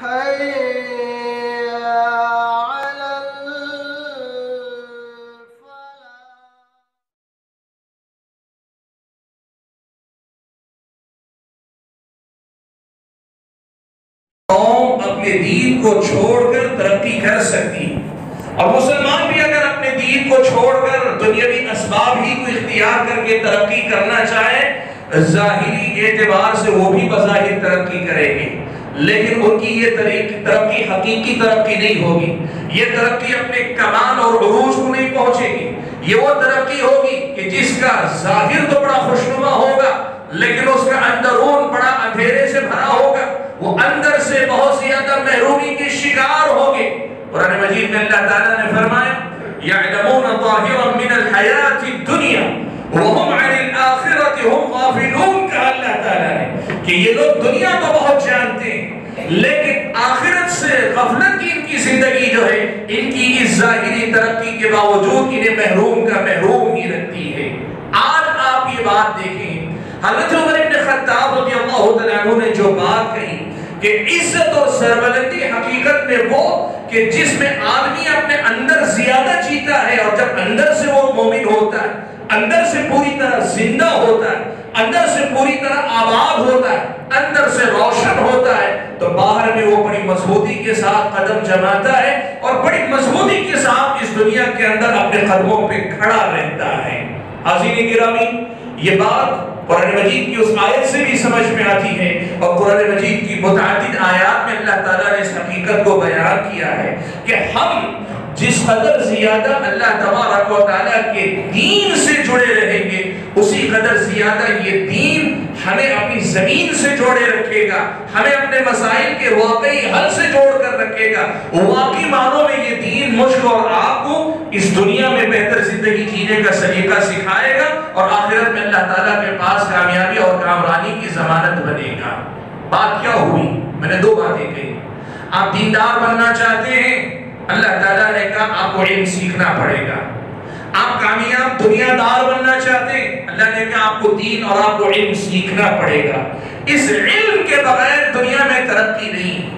قوم اپنے دین کو چھوڑ کر ترقی کر سکتی، اور مسلمان بھی اگر اپنے دین کو چھوڑ کر دنیاوی اسباب ہی کو اختیار کر کے ترقی کرنا چاہے، ظاہری اعتبار سے وہ بھی بظاہر ترقی کریں گے، لیکن ان کی یہ ترقی حقیقی ترقی نہیں ہوگی، یہ ترقی اپنے کمال اور عروج کو نہیں پہنچے گی۔ یہ وہ ترقی ہوگی کہ جس کا ظاہر تو بڑا خوشنما ہوگا لیکن اس کا اندرون بڑا اندھیرے سے بھرا ہوگا، وہ اندر سے بہت زیادہ محرومی کے شکار ہوگے۔ قرآن مجید میں اللہ تعالیٰ نے فرمایا یعلمون ظاہرا من الحیات الدنیا وهم عن الآخرت هم غافلون، کہا اللہ تعالیٰ نے کہ یہ لوگ دنیا تو بہت جانتے ہیں لیکن آخرت سے غفلت کی ان کی زندگی جو ہے ان کی اس ظاہری ترقی کے باوجود انہیں محروم کا محروم ہی رکھتی ہے۔ آج آپ یہ بات دیکھیں، حضرت عمر بن خطاب رضی اللہ عنہ نے جو بات کہی کہ عزت اور سربلندی حقیقت میں وہ کہ جس میں آدمی اپنے اندر زیادہ جیتا ہے، اور جب اندر سے وہ مومن ہوتا ہے، اندر سے پوری طرح زندہ ہوتا ہے، اندر سے پوری طرح آباد ہوتا ہے، اندر سے روشن ہوتا ہے، تو باہر میں وہ بڑی مضبوطی کے ساتھ قدم جماتا ہے اور بڑی مضبوطی کے ساتھ اس دنیا کے اندر اپنے قدموں پہ کھڑا رہتا ہے۔ حاضرین گرامی، یہ بات قرآن مجید کی اس آیت سے بھی سمجھ میں آتی ہے، اور قرآن مجید کی متعدد آیات میں اللہ تعالیٰ نے اس حقیقت کو بیان کیا ہے کہ ہم جس قدر زیادہ اللہ تبارک و تعالیٰ کے دین سے جڑے رہیں گے، اسی قدر زیادہ یہ دین ہمیں اپنی زمین سے جوڑے رکھے گا، ہمیں اپنے مسائل کے واقعی حل سے جوڑ کر رکھے گا۔ واقعی معنوں میں یہ دین مجھ کو اور آپ کو اس دنیا میں بہتر زندگی جینے کا سلیقہ سکھائے گا، اور آخرت میں اللہ تعالیٰ کے پاس کامیابی اور کامرانی کی ضمانت بنے گا۔ بات کیا ہوئی؟ میں نے دو باتیں کہی۔ آپ دیندار بننا چاہتے ہیں، اللہ تعالیٰ نے کہا آپ کو علم سیکھنا پڑے گا۔ آپ کامیاب دنیا دار بننا چاہتے ہیں، اللہ نے کہا آپ کو دین اور آپ کو علم سیکھنا پڑے گا۔ اس علم کے بغیر دنیا میں ترقی نہیں،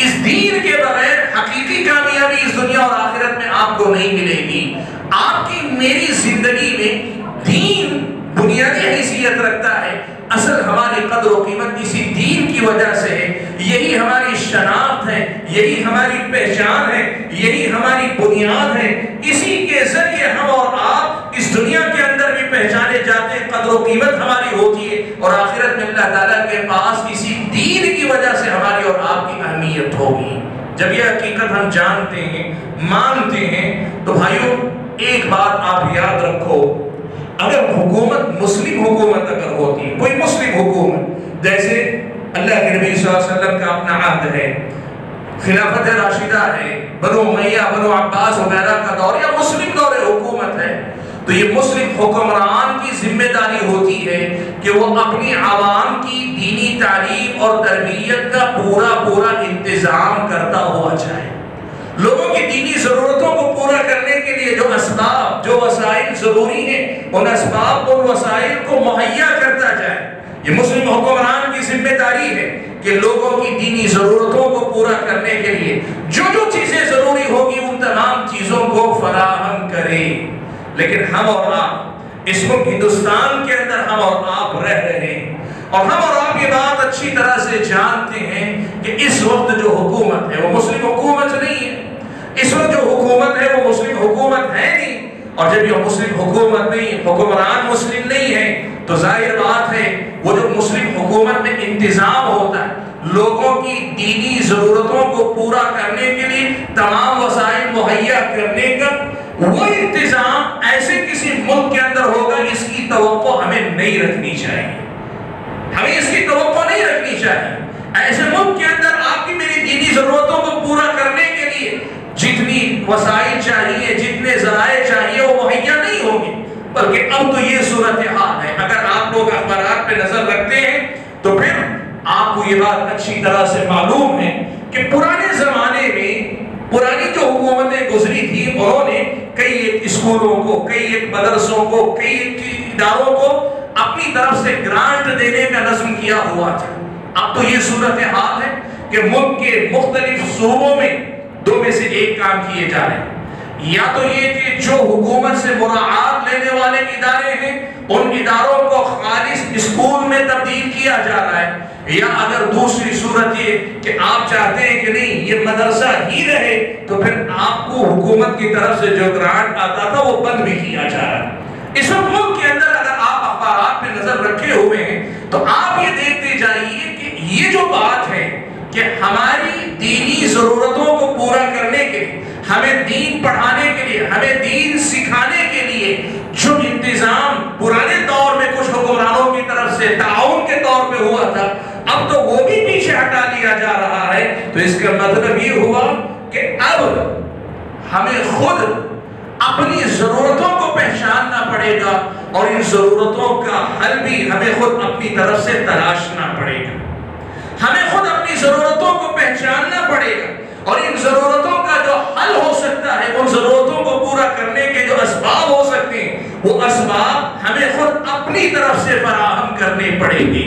اس دین کے بغیر حقیقی کامیابی اس دنیا اور آخرت میں آپ کو نہیں ملے گی۔ آپ کی میری زندگی میں دین بنیادی حیثیت رکھتا ہے، اصل ہماری قدر و قیمت اسی دین کی وجہ سے ہے، یہی ہماری شناخت ہے، یہی ہماری پہچان ہے، یہی ہماری بنیاد ہے، اسی کے ذریعے ہم اور آپ اس دنیا کے اندر بھی پہچانے جاتے ہیں، قدر و قیمت ہماری ہوتی ہے، اور آخرت میں اللہ تعالیٰ کے پاس اسی دین کی وجہ سے ہماری اور آپ کی اہمیت ہوگی۔ جب یہ حقیقت ہم جانتے ہیں، مانتے ہیں، تو بھائیوں ایک بات آپ یاد رکھو، اگر حکومت مسلم حکومت اگر ہوتی ہے، کوئی مسلم حکومت، جیسے اللہ کے نبی صلی اللہ علیہ وسلم کا اپنا عہد ہے، خلافت راشدہ ہے، بنو امیہ بنو عباس وغیرہ کا دور یا مسلم دور حکومت ہے، تو یہ مسلم حکمران کی ذمہ داری ہوتی ہے کہ وہ اپنی عوام کی دینی تعلیم اور تربیت کا پورا انتظام کرتا ہوا جائے، لوگوں کی دینی ضرورتوں کو پورا کرنے کے لیے جو اسباب جو وسائل ضروری ہیں ان اسباب اور وسائل کو مہیا کرتا جائے۔ یہ مسلم حکمران کی ذمہ داری ہے کہ لوگوں کی دینی ضرورتوں کو پورا کرنے کے لیے جو چیزیں ضروری ہوگی ان تمام چیزوں کو فراہم کرے۔ لیکن ہم اور آپ اس ملک ہندوستان کے اندر ہم اور آپ رہ رہے ہیں، اور ہم اور آپ یہ بات اچھی طرح سے جانتے ہیں کہ اس وقت جو حکومت ہے وہ مسلم حکومت نہیں ہے، اس وقت جو حکومت ہے وہ مسلم حکومت ہے نہیں، اور جب یہ مسلم حکومت نہیں، حکمران مسلم نہیں ہے، تو ظاہر بات ہے وہ جو مسلم حکومت میں انتظام ہوتا ہے، لوگوں کی دینی ضرورتوں کو پورا کرنے کے لیے تمام وسائل مہیا کرنے کا وہ انتظام ایسے کسی ملک کے اندر ہوگا، اس کی توقع ہمیں نہیں رکھنی چاہیے، ہمیں اس کی توقع نہیں رکھنی چاہیے۔ ایسے ملک کے اندر آپ کی میری دینی ضرورتوں کو پورا کرنے کے لیے جتنی وسائل چاہیے، جتنے ذرائع چاہیے وہ مہیا نہیں ہوں گے، بلکہ اب تو یہ صورتحال ہے۔ اگر آپ لوگ اخبارات پہ نظر رکھتے ہیں تو پھر آپ کو یہ بات اچھی طرح سے معلوم ہے کہ پرانے زمانے میں پرانی جو حکومتیں گزری تھی انہوں نے کئی ایک اسکولوں کو، کئی ایک مدرسوں کو، کئی ایک اداروں کو اپنی طرف سے گرانٹ دینے کا نظم کیا ہوا تھا۔ اب تو یہ صورتحال ہے کہ ملک کے مختلف صوبوں میں دو میں سے ایک کام کیے جا رہے ہیں، یا تو یہ کہ جو حکومت سے مراعات لینے والے ادارے ہیں ان اداروں کو خالص اسکول میں تبدیل کیا جا رہا ہے، یا اگر دوسری صورت یہ کہ آپ چاہتے ہیں کہ نہیں یہ مدرسہ ہی رہے تو پھر آپ کو حکومت کی طرف سے جو گرانٹ آتا تھا وہ بند بھی کیا جا رہا ہے۔ اس وقت ملک کے اندر اگر آپ اخبارات میں نظر رکھے ہوئے ہیں تو آپ یہ دیکھتے جائیے کہ یہ جو بات ہے کہ ہماری دینی ضرورتوں کو پورا کرنے کے لیے، ہمیں دین پڑھانے کے لیے، ہمیں دین سکھانے کے لیے جو انتظام پرانے دور میں کچھ حکمرانوں کی طرف سے تعاون کے طور پہ ہوا تھا، اب تو وہ بھی پیچھے ہٹا لیا جا رہا ہے۔ تو اس کا مطلب یہ ہوا کہ اب ہمیں خود اپنی ضرورتوں کو پہچاننا پڑے گا اور ان ضرورتوں کا حل بھی ہمیں خود اپنی طرف سے تلاشنا پڑے گا۔ ہمیں خود اپنی ضرورتوں کو پہچاننا پڑے گا اور ان ضرورتوں کا جو حل ہو سکتا ہے، ان ضرورتوں کو پورا کرنے کے جو اسباب ہو سکتے ہیں، وہ اسباب ہمیں خود اپنی طرف سے فراہم کرنے پڑیں گے۔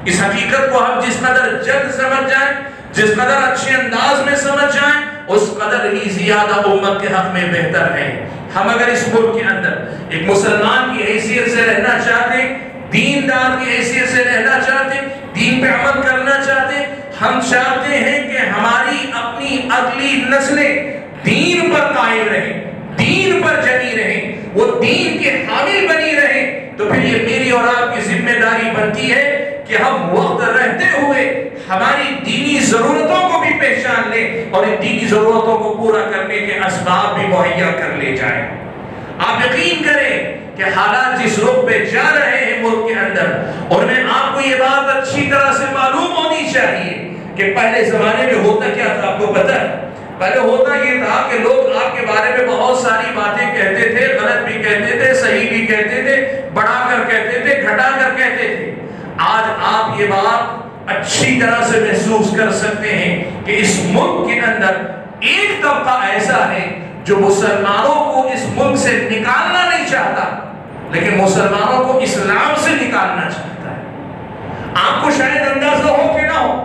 اس حقیقت کو ہم جس قدر جلد سمجھ جائیں، جس قدر اچھے انداز میں سمجھ جائیں، اس قدر ہی زیادہ امت کے حق میں بہتر ہے۔ ہم اگر اس ملک کے اندر ایک مسلمان کی حیثیت سے رہنا چاہتے ہیں، دیندار کی حیثیت سے رہنا چاہتے ہیں، دین پہ عمل کرنا چاہتے ہیں، ہم چاہتے ہیں کہ ہماری اپنی اگلی نسلیں دین پر قائم رہیں، دین پر جمی رہیں، وہ دین کے حامل بنی رہیں، تو پھر یہ میری اور آپ کی ذمہ داری بنتی ہے کہ ہم وقت رہتے ہوئے ہماری دینی ضرورتوں کو بھی پہچان لیں اور ان دینی ضرورتوں کو پورا کرنے کے اسباب بھی مہیا کر لے جائیں۔ آپ یقین کریں کہ حالات جس رخ پہ جا رہے ہیں ملک کے اندر، اور میں آپ کو یہ بات اچھی طرح سے معلوم ہونی چاہیے کہ پہلے زمانے میں ہوتا کیا تھا، آپ کو پتہ ہے؟ پہلے ہوتا یہ تھا کہ لوگ آپ کے بارے میں بہت ساری باتیں کہتے تھے، غلط بھی کہتے تھے، صحیح بھی کہتے تھے، بڑھا کر کہتے تھے، گھٹا کر کہتے تھے۔ آج آپ یہ بات اچھی طرح سے محسوس کر سکتے ہیں کہ اس ملک کے اندر ایک طبقہ ایسا ہے جو مسلمانوں کو اس ملک سے نکالنا نہیں چاہتا، لیکن مسلمانوں کو اسلام سے نکالنا چاہتا ہے۔ آپ کو شاید اندازہ ہو کہ نہ ہو،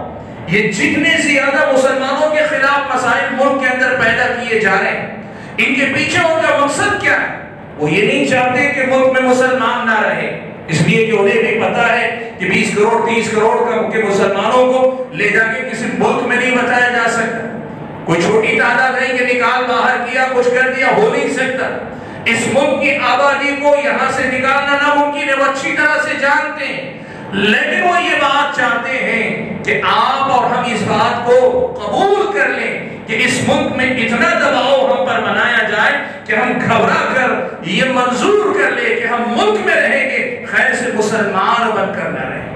یہ جتنے زیادہ مسلمانوں کے خلاف مسائل ملک کے اندر پیدا کیے جا رہے ہیں، ان کے پیچھے ان کا مقصد کیا ہے؟ وہ یہ نہیں چاہتے کہ ملک میں مسلمان نہ رہے، اس لیے کہ انہیں بھی پتا ہے کہ 20 کروڑ 30 کروڑ کے مسلمانوں کو لے جا کے کسی ملک میں نہیں بتایا جا سکتا، کوئی چھوٹی تعداد نہیں کہ نکال باہر کیا کچھ کر دیا، ہو نہیں سکتا۔ اس ملک کی آبادی کو یہاں سے نکالنا ناممکن ہے، وہ اچھی طرح سے جانتے ہیں، لیکن وہ یہ بات چاہتے ہیں کہ آپ اور ہم اس بات کو قبول کر لیں کہ اس ملک میں اتنا دباؤ ہم پر بنایا جائے کہ ہم گھبرا کر یہ منظور کر لیں کہ ہم ملک میں رہیں گے، خیر سے مسلمان بن کر نہ رہیں۔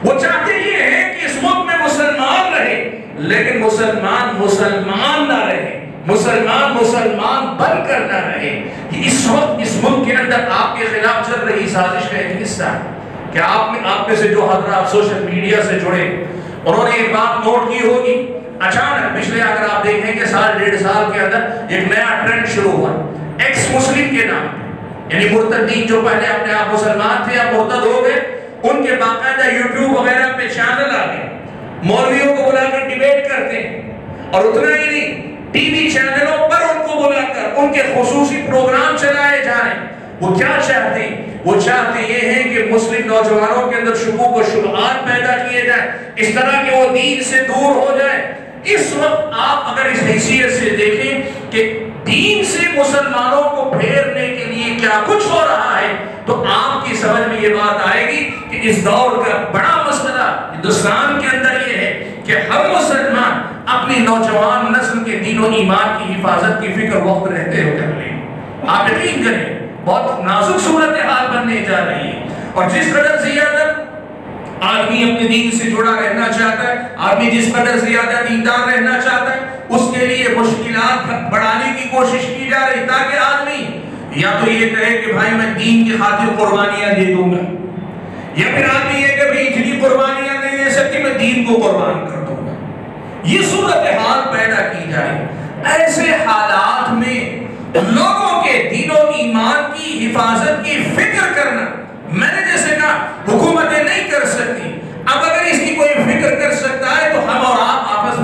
وہ چاہتے یہ ہیں کہ اس ملک میں مسلمان رہے لیکن مسلمان مسلمان نہ رہے، مسلمان بن کر نہ رہے۔ اس وقت اس ملک کے اندر آپ کے خلاف چل رہی سازش کا ایک حصہ ہے کہ آپ میں سے جو حضرات سوشل میڈیا سے جڑے انہوں نے ایک بات نوٹ کی ہوگی، اچانک پچھلے اگر آپ دیکھیں کہ سال 1.5 سال کے اندر ایک نیا ٹرینڈ شروع ہوا ایکس مسلم کے نام پہ، یعنی مرتدین جو پہلے اپنے آپ مسلمان تھے یا مرتد ہو گئے، ان کے باقاعدہ یوٹیوب وغیرہ پہ چینل آ گئے، مولویوں کو بلا کر ڈیبیٹ کرتے ہیں، اور اتنا ہی نہیں ٹی وی چینلوں پر ان کو بلا کر ان کے خصوصی پروگرام چلائے جا رہے ہیں۔ وہ کیا چاہتے ہیں؟ وہ چاہتے یہ ہیں کہ مسلم نوجوانوں کے اندر شکوک و شبہات پیدا کیے جائیں، اس طرح کہ وہ دین سے دور ہو جائیں۔ اس وقت آپ اگر اس حیثیت سے دیکھیں کہ دین سے مسلمانوں کو پھیرنے کے لیے کیا کچھ ہو رہا ہے، تو آپ کی سمجھ میں یہ بات آئے گی کہ اس دور کا بڑا مسئلہ ہندوستان کے اندر یہ ہے کہ ہم مسلمان اپنی نوجوان نسل کے دین و ایمان کی حفاظت کی فکر وقت رہتے ہوئے کر لیں۔ آپ یقین کریں بہت نازک صورتحال بننے جا رہی ہے، اور جس قدر زیادہ آدمی اپنے دین سے جڑا رہنا چاہتا ہے، آدمی جس قدر زیادہ دیندار رہنا چاہتا ہے، اس کے لیے مشکلات بڑھانے کی کوشش کی جا رہی تاکہ آدمی یا تو یہ کہے کہ بھائی میں دین کی خاطر قربانیاں دے دوں گا، یا پھر آدمی یہ کہ بھائی اتنی قربانیاں نہیں دے سکتی میں دین کو قربان کر دوں گا۔ یہ صورتحال پیدا کی جائے، ایسے حالات میں لوگوں کے دین و ایمان کی حفاظت کی فکر کرنا، میں نے جیسے کہا حکومتیں نہیں کر سکتی، اب اگر اس کی کوئی فکر کر سکتا ہے تو ہم اور آپ آپس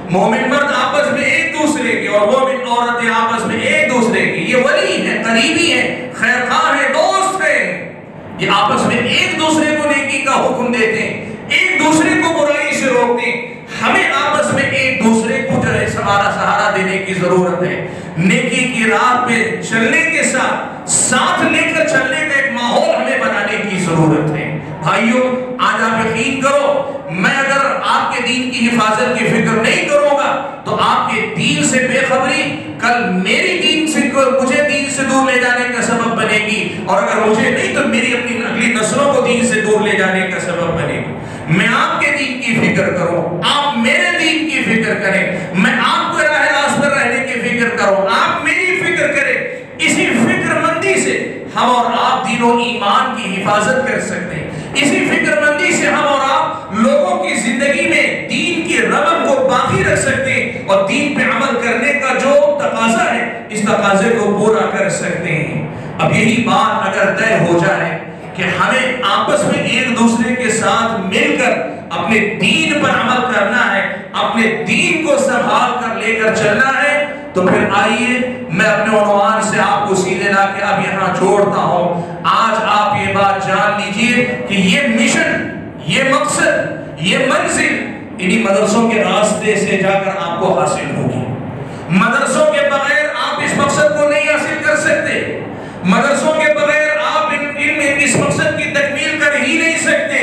مومن مرد آپس میں ایک دوسرے کے اور مومن عورتیں آپس میں ایک دوسرے کی، یہ ولی ہیں، قریبی ہیں، خیرخواہ ہیں، دوست ہیں، یہ آپس میں ایک دوسرے کو نیکی کا حکم دیتے ہیں، ایک دوسرے کو برائی سے روکتے ہیں۔ ہمیں آپس میں ایک دوسرے کو جو ہے سہارا دینے کی ضرورت ہے۔ نیکی کی راہ پہ چلنے کے ساتھ لے کر چلنے کا ایک ماحول ہمیں بنانے کی ضرورت ہے۔ بھائیوں، آج آپ یقین کرو، میں اگر آپ کے دین کی حفاظت کی فکر نہیں کروں گا تو آپ کے دین سے بے خبری کل میری مجھے دین سے دور لے جانے کا سبب بنے گی، اور اگر مجھے نہیں تو میری اپنی اگلی نسلوں کو دین سے دور لے جانے کا سبب بنے گی۔ میں آپ کے دین کی فکر کروں، آپ میرے دین کی فکر کریں، میں آپ کو راہ راست پر رہنے کی فکر کروں، آپ میری فکر کریں۔ اسی فکر مندی سے ہم اور آپ دین و ایمان کی حفاظت کر سکتے ہیں۔ اسی فکر مندی سے ہم اور آپ لوگوں کی زندگی میں دین کی رغبت کو باقی رکھ سکتے ہیں، اور دین پہ عمل کرنے کا جو تقاضا ہے اس تقاضے کو پورا کر سکتے ہیں۔ اب یہی بات اگر طے ہو جائے کہ ہمیں آپس میں ایک دوسرے کے ساتھ مل کر اپنے دین پر عمل کرنا ہے، اپنے دین کو سنبھال کر لے کر چلنا ہے، تو پھر آئیے میں اپنے عنوان سے آپ کو سیدھے لا کے اب یہاں چھوڑتا ہوں۔ آج آپ یہ بات جان لیجئے کہ یہ مشن، یہ مقصد، یہ منزل انہی مدرسوں کے راستے سے جا کر آپ کو حاصل ہوگی۔ مدرسوں کے بغیر آپ اس مقصد کو نہیں حاصل کر سکتے، مدرسوں کے بغیر آپ اس مقصد کی تکمیل کر ہی نہیں سکتے۔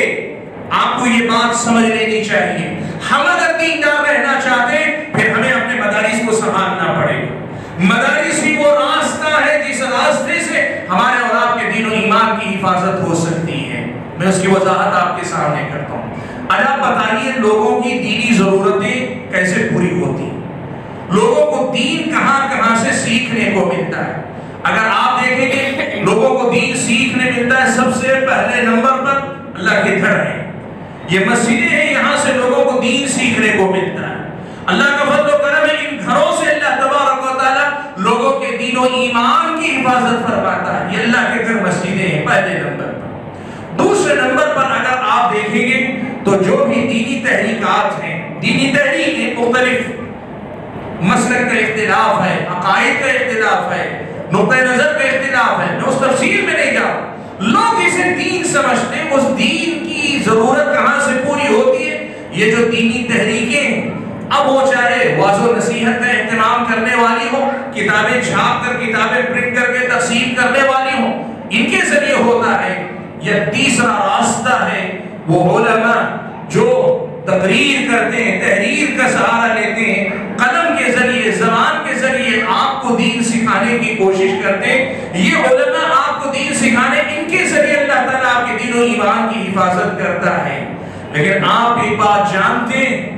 آپ کو یہ بات سمجھ لینی چاہیے۔ ہم اگر دیندار رہنا چاہتے ہیں پھر ہمیں اپنے مدارس کو سنبھالنا پڑے گا۔ مدارس ہی وہ راستہ ہے جس راستے سے ہمارے اور آپ کے دین و ایمان کی حفاظت ہو سکتی ہے۔ میں اس کی وضاحت آپ کے سامنے کرتا ہوں۔ آج آپ بتائیے لوگوں کی دینی ضرورتیں کیسے پوری ہوتی ہیں؟ لوگوں کو دین کہاں سے سیکھنے کو ملتا ہے؟ اگر آپ دیکھیں گے لوگوں کو دین سیکھنے ملتا ہے سب سے پہلے نمبر پر اللہ کے گھر ہے، یہ مسجدیں ہیں، یہاں سے لوگوں کو دین سیکھنے کو ملتا ہے۔ اللہ کا فضل و کرم ہے، ان گھروں سے اللہ تبارک و تعالی لوگوں کے دین و ایمان کی حفاظت فرماتا ہے۔ یہ اللہ کے گھر مسجدیں ہیں پہلے نمبر پر۔ دوسرے نمبر پر اگر آپ دیکھیں گے تو جو بھی دینی تحریکات ہیں، دینی تحریک مختلف مسلک کا اختلاف ہے، عقائد کا اختلاف ہے، نقطہ نظر کا اختلاف ہے، میں اس تفصیل میں نہیں جاؤں، لوگ اسے دین سمجھتے ہیں۔ اس دین کی ضرورت کہاں سے پوری ہوتی ہے؟ یہ جو دینی تحریکیں، اب وہ چاہے واعظ و نصیحت کا اہتمام کرنے والی ہوں، کتابیں چھاپ کر کتابیں پرنٹ کر کے تقسیم کرنے والی ہوں، ان کے ذریعے ہوتا ہے، یا تیسرا راستہ ہے وہ علماء جو تقریر کرتے ہیں، تحریر کا سہارا لیتے ہیں، قلم کے ذریعے، زبان کے ذریعے آپ کو دین سکھانے کی کوشش کرتے ہیں۔ یہ علماء آپ کو دین سکھانے، ان کے ذریعے اللہ تعالیٰ آپ کے دین و ایمان کی حفاظت کرتا ہے۔ لیکن آپ ایک بات جانتے ہیں،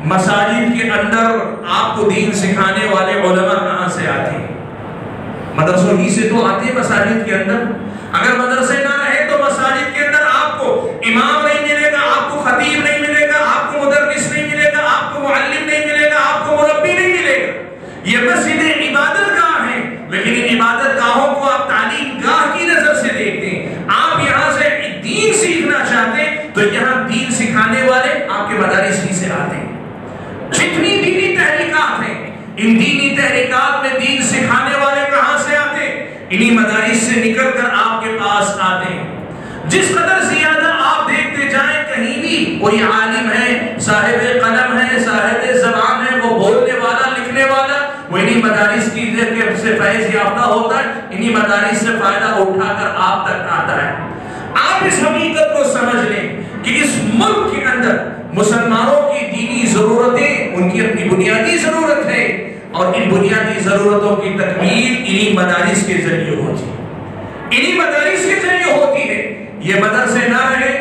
مساجد کے اندر آپ کو دین سکھانے والے علماء کہاں سے آتے ہیں؟ مدرسوں ہی سے تو آتے ہیں مساجد کے اندر۔ اگر مدرسے نہ رہے تو مساجد کے اندر آپ کو امام نہیں ملے گا، آپ کو خطیب نہیں ملے گا، آپ کو مدرس نہیں ملے گا، آپ کو معلم نہیں ملے گا، آپ کو مربی نہیں ملے گا۔ یہ مسجدیں عبادت گاہ ہیں، لیکن ان عبادت گاہوں کو آپ تعلیم گاہ کی نظر سے دیکھتے ہیں۔ آپ یہاں سے دین سیکھنا چاہتے ہیں تو یہاں دین سکھانے والے آپ کے مدارس ہی سے آتے ہیں۔ جتنی دینی تحریکات ہیں، ان دینی تحریکات میں دین سکھانے والے کہاں سے آتے ہیں؟ انہی مدارس سے نکل کر آپ کے پاس آتے ہیں۔ جس قدر زیادہ آپ دیکھتے جائیں کہیں بھی کوئی عالم ہے، صاحب قلم ہے، صاحب زبان ہے، وہ بولنے والا، لکھنے والا، وہ انہی مدارس کی سے فیض یافتہ ہوتا ہے، انہی مدارس سے فائدہ اٹھا کر آپ تک آتا ہے۔ آپ اس حقیقت کو سمجھ لیں کہ اس ملک کے اندر مسلمانوں کی دینی ضرورتیں ان کی اپنی بنیادی ضرورت ہے، اور ان بنیادی ضرورتوں کی تکمیل انہی مدارس کے ذریعے ہوتی ہے، انہی مدارس کے ذریعے ہوتی ہے۔ یہ مدرسے نہ رہے،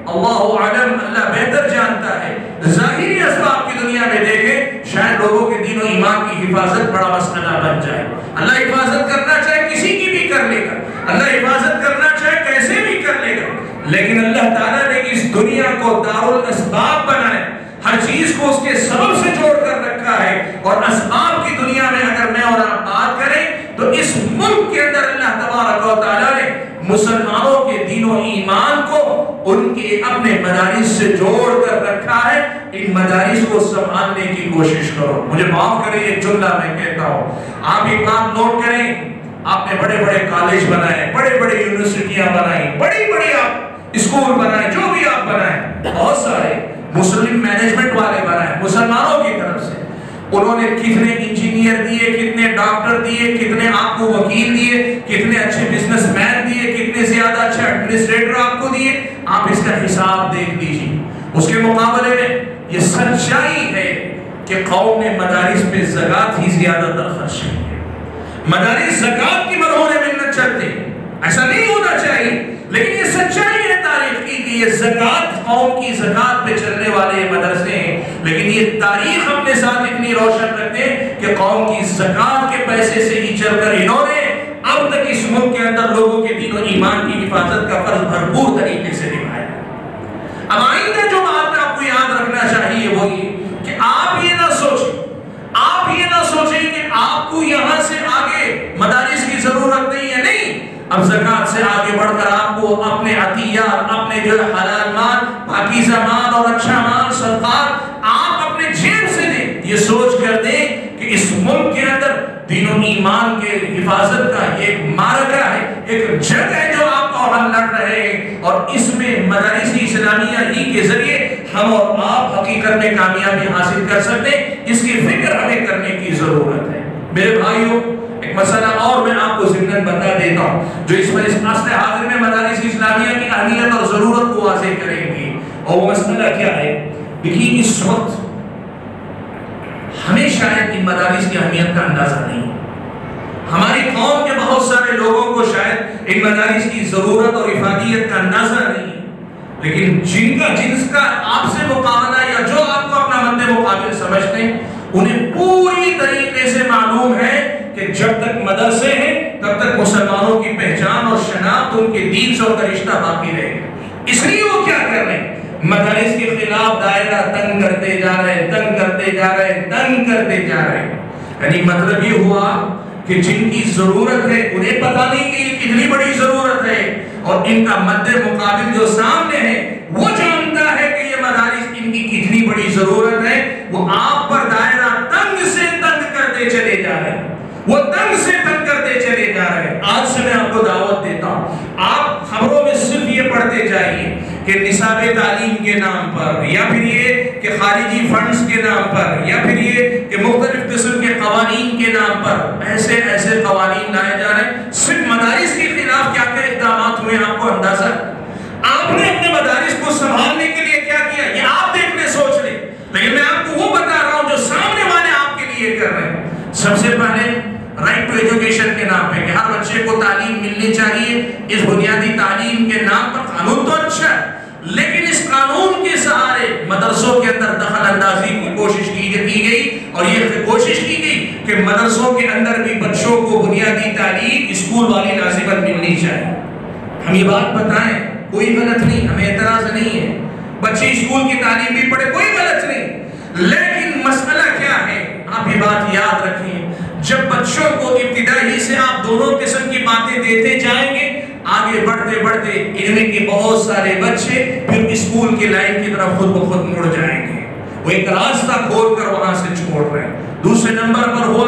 اللہ عالم، اللہ بہتر جانتا ہے، ظاہری اسباب کی دنیا میں دیکھیں شاید لوگوں کے دین و ایمان کی حفاظت بڑا مسئلہ بن جائے۔ اللہ حفاظت کرنا چاہے کسی کی بھی کر لے گا، اللہ حفاظت کرنا چاہے کیسے بھی کر لے گا، لیکن اللہ تعالیٰ نے اس دنیا کو دارالاسباب بنایا، ہر چیز کو اس کے سبب سے جوڑ کر رکھا ہے، اور اسباب کی دنیا میں اگر میں اور آپ بات کریں تو اس ملک کے اندر اللہ تبارک و تعالیٰ نے مسلمانوں کے دین و ایمان کو ان کے اپنے مدارس سے جوڑ کر رکھا ہے۔ ان مدارس کو سنبھالنے کی کوشش کرو. مجھے معاف کریں ایک جملہ میں کہتا ہوں, آپ ایک بات نوٹ کریں, آپ نے بڑے بڑے کالج بنائے, بڑے بڑے یونیورسٹیاں بنائی, بڑی بڑی آپ اسکول بنائے, جو بھی آپ بنائے, بہت سارے مسلم مینجمنٹ والے بنائے مسلمانوں کی طرف سے. انہوں نے کتنے انجینئر دیے, کتنے ڈاکٹر دیے, کتنے آپ کو وکیل دیے, کتنے اچھے بزنس مین دیے, کتنے زیادہ اچھے ایڈمنسٹریٹر آپ کو دیے. آپ اس کا حساب دیکھ لیجیے. اس کے مقابلے میں یہ سچائی ہے کہ قوم نے مدارس پہ زکوٰۃ ہی زیادہ تر خرچ کی ہے. مدارس زکوٰۃ کی مرہون منت چلتے, ایسا نہیں ہونا چاہیے, لیکن یہ سچائی ہے تاریخ کی کہ یہ زکوٰۃ, قوم کی زکوٰۃ پہ چلنے والے مدرسے ہیں. لیکن یہ تاریخ اپنے ساتھ اتنی روشن رکھتے ہیں کہ قوم کی زکوٰۃ کے پیسے سے ہی چل کر انہوں نے اب تک اس ملک کے اندر لوگوں کے دین و ایمان کی حفاظت کا فرض بھرپور طریقے سے نبھایا. اب آئندہ جو بات آپ کو یاد رکھنا چاہیے وہ یہ کہ آپ یہ نہ سوچیں کہ آپ کو یہاں سے آگے مدارس کی ضرورت نہیں ہے. نہیں, اب زکوٰۃ سے آگے بڑھ کر آپ کو اپنے عطیات, اپنے جو حلال مال, پاکیزہ مال اور اچھا مال, صدقات آپ اپنے جیب سے دیں. یہ سوچ کر دیں کہ اس ملک کے اندر دین و ایمان کے حفاظت کا یہ ایک معرکہ ہے, ایک جنگ ہے جو آپ کو ہم لڑ رہے ہیں, اور اس میں مدارس اسلامیہ ہی کے ذریعے ہم اور آپ حقیقت میں کامیابی حاصل کر سکتے ہیں. اس کی فکر ہمیں کرنے کی ضرورت ہے. میرے بھائیوں, ایک مسئلہ اور میں آپ کو ضمناً بتا دیتا ہوں جو اس عصر حاضر میں مدارس اسلامیہ کی اہمیت اور ضرورت کو واضح کریں گی. اور وہ مسئلہ کیا ہے؟ دیکھیے, اس وقت ہمیں شاید ان مدارس کی اہمیت کا اندازہ نہیں. ہماری قوم کے بہت سارے لوگوں کو شاید ان مدارس کی ضرورت اور افادیت کا اندازہ نہیں, لیکن جن کا آپ سے مقابلہ یا جو آپ کو اپنا مد مقابل سمجھتے ہیں انہیں پوری طریقے سے معلوم ہے کہ جب تک مدرسے ہیں تب تک مسلمانوں کی پہچان اور شناخت ان کے دین سے ان کا رشتہ باقی رہے گا. اس لیے وہ کیا کر رہے ہیں؟ مدارس کے خلاف دائرہ تنگ کرتے جا رہے ہیں. یعنی مطلب یہ ہوا کہ جن کی ضرورت ہے انہیں پتہ نہیں کہ یہ کتنی بڑی ضرورت ہے, اور ان کا مد مقابل جو سامنے ہے وہ جانتا ہے کہ یہ مدارس ان کی کتنی بڑی ضرورت ہے. وہ آپ پر دائرہ تنگ سے تنگ کرتے چلے جا رہے ہیں, وہ تنگ سے تنگ کرتے چلے جا رہے ہیں. آج سے میں آپ کو دعوت دیتا ہوں, آپ خبروں میں صرف یہ پڑھتے جائیے کہ نصاب تعلیم کے نام پر, یا پھر یہ کہ خارجی فنڈز کے نام پر, یا پھر یہ کہ مختلف قسم کے قوانین کے نام پر ایسے قوانین لائے جا رہے ہیں. صرف مدارس کے خلاف کیا کیا اقدامات ہوئے آپ کو اندازہ ہے؟ آپ نے اپنے مدارس کو سنبھالنے کے لیے کیا کیا یہ آپ دیکھنے سوچ لیں, لیکن میں آپ کو وہ بتا رہا ہوں جو سامنے والے آپ کے لیے کر رہے ہیں. سب سے پہلے رائٹ ٹو ایجوکیشن کے نام پہ کہ ہر بچے کو تعلیم ملنی چاہیے, اس بنیادی تعلیم کے نام پر قانون تو اچھا ہے, لیکن اس قانون کے سہارے مدرسوں کے اندر دخل اندازی کی کوشش کی گئی, اور یہ کوشش کی گئی کہ مدرسوں کے اندر بھی بچوں کو بنیادی تعلیم اسکول والی لازمت ملنی چاہیے. ہم یہ بات بتائیں, کوئی غلط نہیں, ہمیں اعتراض نہیں ہے, بچے اسکول کی تعلیم بھی پڑھے, کوئی غلط نہیں, لیکن مسئلہ کیا ہے؟ آپ یہ بات یاد رکھیں, جب بچوں کو ابتدائی سے آپ دونوں قسم کی باتیں دیتے جائیں گے, آگے بڑھتے بڑھتے ان میں کے بہت سارے بچے پھر اسکول کی لائن کی طرف خود بخود مڑ جائیں گے. وہ ایک راستہ کھول کر وہاں سے چھوڑ رہے ہیں. دوسرے نمبر پر ہوا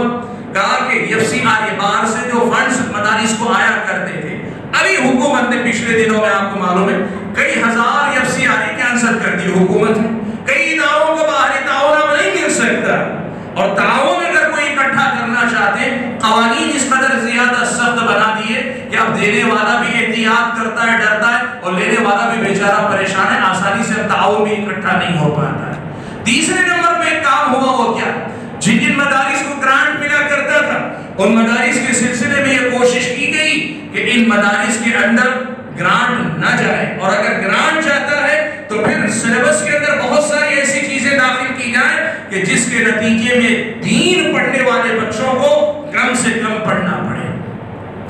کہا کہ FCRA باہر سے جو فنڈز مدارس کو آیا کرتے تھے, ابھی حکومت نے پچھلے دنوں میں آپ کو معلوم ہے کئی ہزار FCRA کینسل کر دی حکومت نے. کئی اداروں کو باہری تعاون اب نہیں مل سکتا, اور تعاون اگر کوئی اکٹھا کرنا چاہتے ہیں, قوانین اس قدر زیادہ سخت بنا دیے کہ اب دینے والا بھی احتیاط کرتا ہے, ڈرتا ہے, اور لینے والا بھی بیچارہ پریشان ہے, آسانی سے تعاون بھی اکٹھا نہیں ہو پاتا ہے. تیسرے نمبر پہ ایک کام ہوا, وہ کیا؟ جن مدارس کو گرانٹ ملا کرتا تھا ان مدارس کے سلسلے میں یہ کوشش کی گئی کہ ان مدارس کے اندر گرانٹ نہ جائے, اور اگر گرانٹ جاتا ہے تو پھر سلیبس کے اندر بہت ساری ایسی چیزیں داخل کی جائیں کہ جس کے نتیجے میں دین پڑھنے والے بچوں کو کم سے کم پڑھنا پڑے.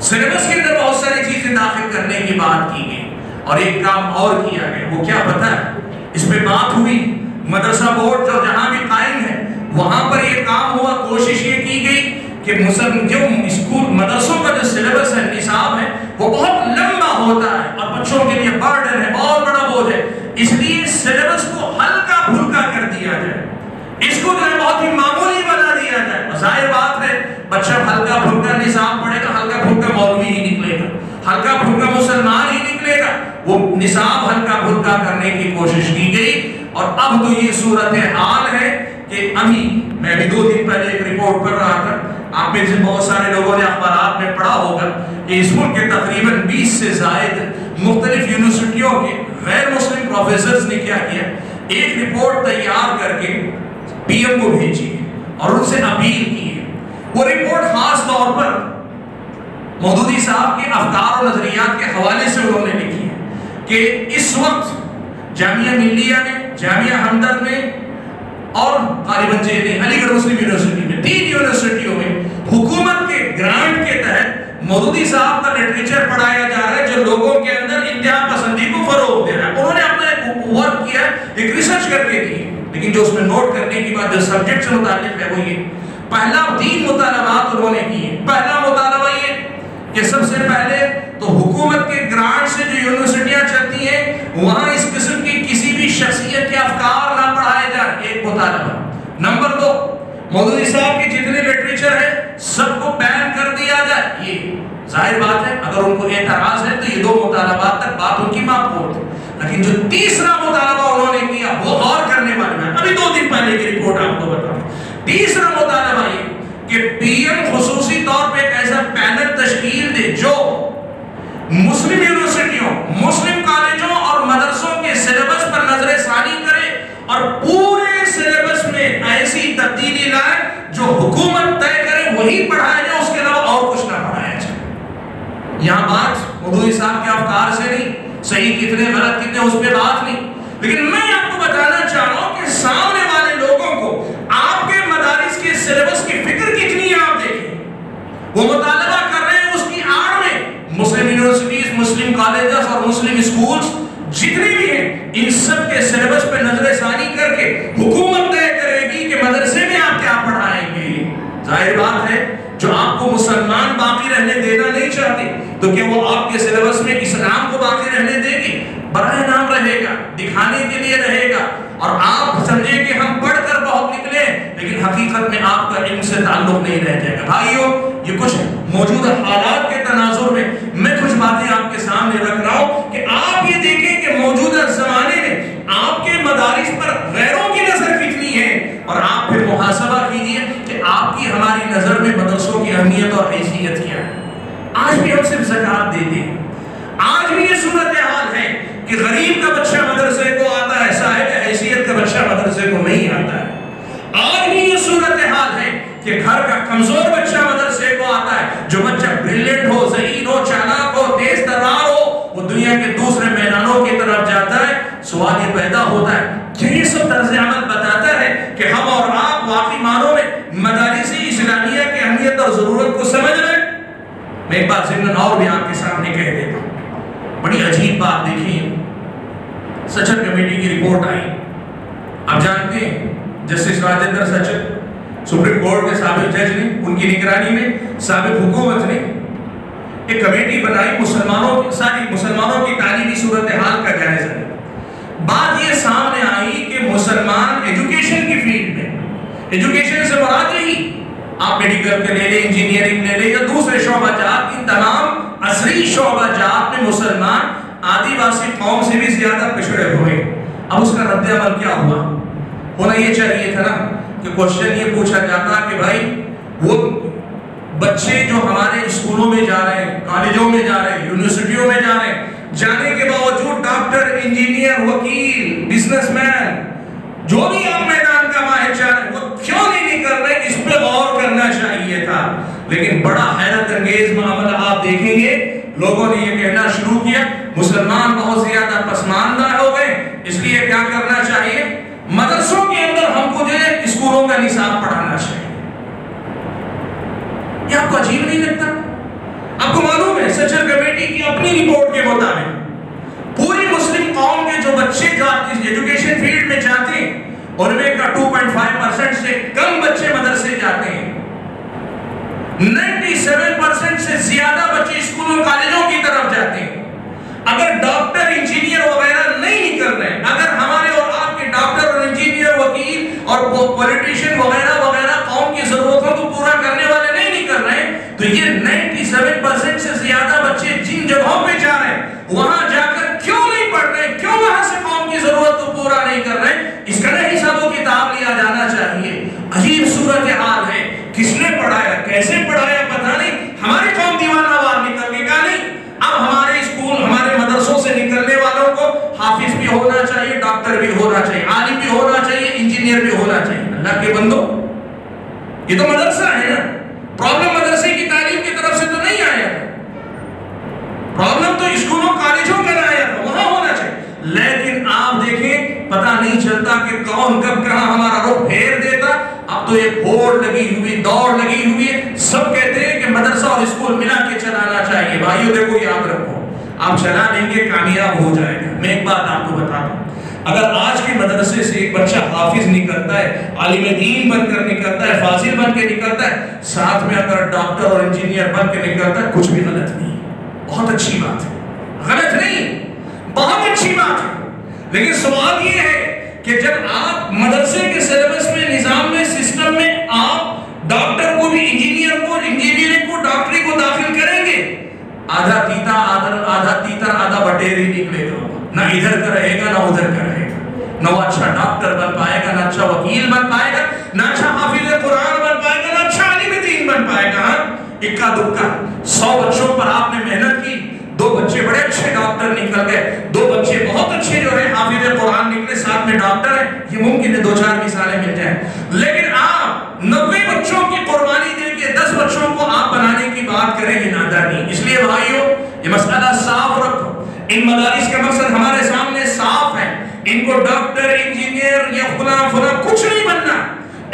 سلیبس کے اندر بہت ساری چیزیں داخل کرنے کی بات کی گئی, اور ایک کام اور کیا گیا, وہ کیا پتہ ہے؟ اس پہ بات ہوئی مدرسہ بورڈ جو جہاں بھی قائم ہے وہاں پر یہ کام ہوا, کوشش یہ کی گئی کہ جو اسکول مدرسوں کا جو سلیبس ہے, نصاب ہے, وہ بہت لمبا ہوتا ہے اور بچوں کے لیے برڈن ہے, بہت بڑا بوجھ ہے, اس لیے سلیبس کو ہلکا پھلکا کر دیا جائے. اس کو جو ہے بہت ہی معمولی بنا دیا جائے. ظاہر بات ہے بچہ ہلکا پھلکا نصاب پڑھے گا، ہلکا پھلکا مولوی ہی نکلے گا، ہلکا پھلکا مسلمان ہی نکلے گا. وہ نصاب ہلکا پھلکا کرنے کی کوشش کی گئی. اور اب تو یہ صورتحال ہے کہ ابھی میں بھی 2 دن پہلے ایک رپورٹ پڑھ رہا تھا، آپ میں سے بہت سارے لوگوں نے اخبارات میں پڑھا ہوگا کہ اس ملک کے تقریباً 20 سے زائد مختلف یونیورسٹیوں کے غیر مسلم پروفیسرز نے کیا کیا، ایک رپورٹ تیار کر کے پی ایم کو بھیجی اور ان سے اپیل کی ہے. وہ رپورٹ خاص طور پر مودودی صاحب کے افکار و نظریات کے حوالے سے انہوں نے لکھی ہے کہ اس وقت جامعہ ملیہ میں، جامعہ ہمدرد میں اور غالباً علی گڑھ مسلم یونیورسٹی میں 3 یونیورسٹیوں میں حکومت کے گرانٹ کے تحت مودودی صاحب کا لٹریچر پڑھایا جا رہا ہے جو لوگوں کے اندر انتہا پسندی کو فروغ دے رہا ہے. انہوں نے اپنا ایک ورک کیا، ایک ریسرچ کر کے کی، لیکن جو اس میں نوٹ کرنے کی بات جو سبجیکٹ سے متعلق ہے وہ یہ پہلا 3 مطالبات انہوں نے کیے. پہلا مطالبہ یہ کہ سب سے پہلے تو حکومت کے گرانٹ سے جو یونیورسٹیاں چلتی ہیں وہاں اس قسم کی کسی بھی شخصیت کے افکار نہ پڑھائے جائیں، ایک مطالبہ. نمبر 2، مودودی صاحب کے جتنے لٹریچر ہے سب کو بین کر دیا جائے. یہ ظاہر بات ہے اگر ان کو اعتراض ہے تو یہ 2 مطالبات تک بات ان کی مقبول تھی. لیکن جو تیسرا مطالبہ انہوں نے کیا وہ غور کرنے والا ہے. ابھی 2 دن پہلے کی رپورٹ آپ کو بتاؤں. تیسرا مطالبہ یہ کہ پی ایم خصوصی طور پہ ایک ایسا پینل تشکیل دے جو مسلم یونیورسٹیوں، مسلم کالجوں اور مدرسوں کے سلیبس پر نظر ثانی کرے اور پورے سلیبس میں ایسی تبدیلی لائے جو حکومت طے کرے وہی پڑھایا جائے، اس کے علاوہ اور کچھ نہ پڑھایا جائے. یہاں بات مودودی صاحب کے افکار سے نہیں، صحیح کتنے غلط کتنے اس پہ بات نہیں، لیکن میں آپ کو بتانا چاہ رہا ہوں کہ سامنے والے لوگوں کو آپ کے مدارس کے سلیبس کی فکر کتنی ہے. آپ دیکھیں وہ مطالبہ کر رہے ہیں، اس کی آڑ میں مسلم یونیورسٹیز، مسلم کالجز اور مسلم اسکولز جتنے بھی ہیں ان سب کے سلیبس پہ نظر ثانی کر کے حکومت طے کرے گی کہ مدرسے میں آپ کیا پڑھائیں گے. ظاہر بات ہے جو آپ کو مسلمان باقی رہنے دینا نہیں چاہتے تو کیا وہ آپ کے سلیبس میں اسلام کو باقی رہنے دے گی؟ برائے نام رہے گا، دکھانے کے لیے رہے گا، اور آپ سمجھیں کہ ہم پڑھ کر بہت نکلے لیکن حقیقت میں آپ کا علم سے تعلق نہیں رہ جائے گا. بھائیو، یہ کچھ موجودہ حالات کے تناظر میں کچھ باتیں آپ کے سامنے رکھ رہا ہوں کہ آپ یہ دیکھیں کہ موجودہ زمانے میں آپ کے مدارس پر غیروں کی نظر کتنی ہے اور آپ پھر محاسبہ کیجئے کہ آپ کی ہماری نظر میں مدرسوں کی اہمیت اور حیثیت کیا ہے. آج بھی ہم صرف زکوٰۃ دیتے ہیں. آج بھی یہ صورتحال ہے کہ غریب کا بچہ مدرسے کو آتا ہے، صاحب حیثیت کا بچہ مدرسے کو نہیں آتا ہے. آج بھی یہ صورتحال ہے کہ گھر کا کمزور بچہ مدرسے کو آتا ہے. جو بچہ بریلینٹ ہو، ذہین ہو، چالاک ہو، تیز ترار ہو، وہ دنیا کے دوسرے میدانوں کی طرف جاتا ہے. سوال یہ پیدا ہوتا ہے کہ یہ سب طرز عمل بتاتا ہے کہ ہم اور آپ واقعی معنوں میں مدارس اسلامیہ کی اہمیت اور ضرورت کو سمجھ رہے ہیں. میں ایک بات ضمن اور بھی آپ کے سامنے کہہ دیتا ہوں. بڑی عجیب بات دیکھیں، سچر کمیٹی کی رپورٹ آئی. آپ جانتے ہیں justice Rajinder Sachar supreme court کے سابق جج نے، ان کی نگرانی میں سابق حکومت نے ایک کمیٹی بنائی مسلمانوں کی تعلیمی صورتحال کا جائزہ لے. بات یہ سامنے آئی کہ مسلمان ایجوکیشن کی فیلڈ میں، ایجوکیشن سے مراد یہی آپ میڈیکل کے لے لیں، انجینئرنگ لے لیں یا دوسرے شعبہ جات، ان تمام عصری شعبہ جات میں مسلمان آدی واسی قوم سے بھی زیادہ پچھڑے ہوئے. اب اس کا رد عمل کیا ہوا؟ ہونا یہ چاہیے تھا نا کہ کوشچن یہ پوچھا جاتا کہ بھائی وہ بچے جو ہمارے اسکولوں میں جا رہے ہیں، کالجوں میں جا رہے ہیں، یونیورسٹیوں میں جا رہے ہیں، جانے کے باوجود ڈاکٹر، انجینئر، وکیل، بزنس مین، جو بھی آپ میدان کا ماہر چاہیں وہ کیوں نہیں کر رہے، اس پہ غور کرنا چاہیے تھا. لیکن بڑا حیرت انگیز معاملہ آپ دیکھیں گے، لوگوں نے یہ کہنا شروع کیا مسلمان بہت زیادہ پسماندہ ہو گئے، اس لیے کیا کرنا چاہیے، مدرسوں کے اندر ہم کو جو ہے اسکولوں کا نصاب پڑھانا چاہیے. یہ آپ کو عجیب نہیں لگتا؟ آپ کو معلوم ہے سچر کمیٹی کی اپنی رپورٹ کے مطابق پوری مسلم قوم کے جو بچے ایجوکیشن فیلڈ میں جاتے ہیں ان میں کا 2.5% سے کم بچے مدرسے جاتے ہیں. 97% سے زیادہ بچے اسکولوں کالجوں کی طرف جاتے ہیں. اگر ڈاکٹر، انجینئر وغیرہ نہیں نکل رہے، اگر ہمارے اور آپ کے ڈاکٹر اور انجینئر، وکیل اور نیوٹریشن وغیرہ وغیرہ قوم کی ضرورتوں کو پورا کرنے والے نہیں کر رہے ہیں، تو یہ 97% سے زیادہ بچے جن جگہوں پہ جا رہے ہیں وہاں جا کر کیوں نہیں پڑھ رہے، کیوں وہاں سے قوم کی ضرورت کو پورا نہیں کر رہے، اس کا نہیں حساب و کتاب لیا جانا چاہیے۔ عجیب صورتحال ہے، کس نے پڑھایا، کیسے پڑھایا پتہ نہیں، ہماری قوم دیوانہ وار نکل کے کہا نہیں، اب ہمارے اسکول ہمارے مدرسوں سے نکلنے والوں کو حافظ بھی ہونا چاہیے، ڈاکٹر بھی ہونا چاہیے، عالم بھی ہونا چاہیے، انجینئر بھی ہونا چاہیے۔ اللہ کے بندو، یہ تو مدرسہ ہے نا، پرابلم مدرسے کی تعلیم کی طرف سے تو نہیں آیا تھا، پرابلم تو اسکولوں کالجوں کا آیا تھا، وہاں ہونا چاہیے۔ لیکن آپ دیکھیں پتہ نہیں چلتا کہ کون کب کہاں ہمارا رخ پھیر دیتا۔ اب تو ایک ہوڑ لگی ہوئی، دوڑ لگی ہوئی ہے، سب کہتے ہیں کہ مدرسہ اور اسکول ملا کے چلانا چاہیے۔ بھائیو دیکھو، یاد رکھو، آپ چلا لیں گے کامیاب ہو جائے گا۔ میں ایک بات آپ کو بتاتا ہوں، اگر آج کے مدرسے سے ایک بچہ حافظ نکلتا ہے، عالم دین بن کر نکلتا ہے، فاضل بن کے نکلتا ہے، ساتھ میں اگر ڈاکٹر اور انجینئر بن کے نکلتا ہے، کچھ بھی غلط نہیں، بہت اچھی بات ہے، غلط نہیں، بہت اچھی بات ہے۔ لیکن سوال یہ ہے کہ جب آپ مدرسے کے سلیبس میں، نظام میں، سسٹم میں آپ ڈاکٹر کو بھی انجینئر کو، انجینئرنگ کو، ڈاکٹری کو داخل کریں گے، آدھا تیتا آدھا بٹیری نکلے گا، نہ ادھر کا رہے گا نہ ادھر کا رہے گا، نہ وہ اچھا ڈاکٹر بن پائے گا، نہ اچھا وکیل بن پائے گا، نہ اچھا حافظ قرآن بن پائے گا، نہ اچھا عالم دین بن پائے گا۔ اکا دکا 100 بچوں پر آپ نے محنت کی، 2 بچے بڑے اچھے ڈاکٹر نکل گئے، 2 بچے بہت اچھے جو ہے حافظ قرآن نکلے، ساتھ میں ڈاکٹر ہیں، یہ ممکن ہے 2-4 مثالیں مل جائیں۔ لیکن آپ 90 بچوں کی قربانی دے کے 10 بچوں کو آپ بنانے کی بات کریں، یہ نادانی۔ اس لیے بھائیو، یہ مسئلہ صاف رکھو، ان مدارس کا مقصد ہمارے سامنے صاف ہے، ان کو ڈاکٹر، انجینئر یا فلاں کچھ نہیں بننا،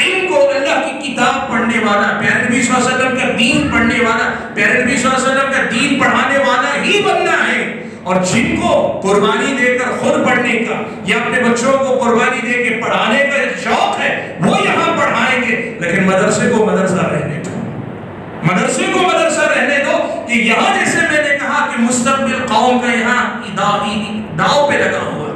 ان کو اللہ کی کتاب پڑھنے والا، پیارے نبی صلی اللہ علیہ وسلم کا دین پڑھنے والا، پیارے نبی صلی اللہ علیہ وسلم کا دین پڑھانے والا ہی بننا ہے۔ اور جن کو قربانی دے کر خود پڑھنے کا یا اپنے بچوں کو قربانی دے کے پڑھانے کا شوق ہے، وہ یہاں پڑھائیں گے، لیکن مدرسے کو مدرسہ رہنے دو، مدرسے کو مدرسہ رہنے دو، کہ یہاں جیسے میں نے کہا کہ مستقبل قوم کا یہاں داؤ پہ لگا ہوا،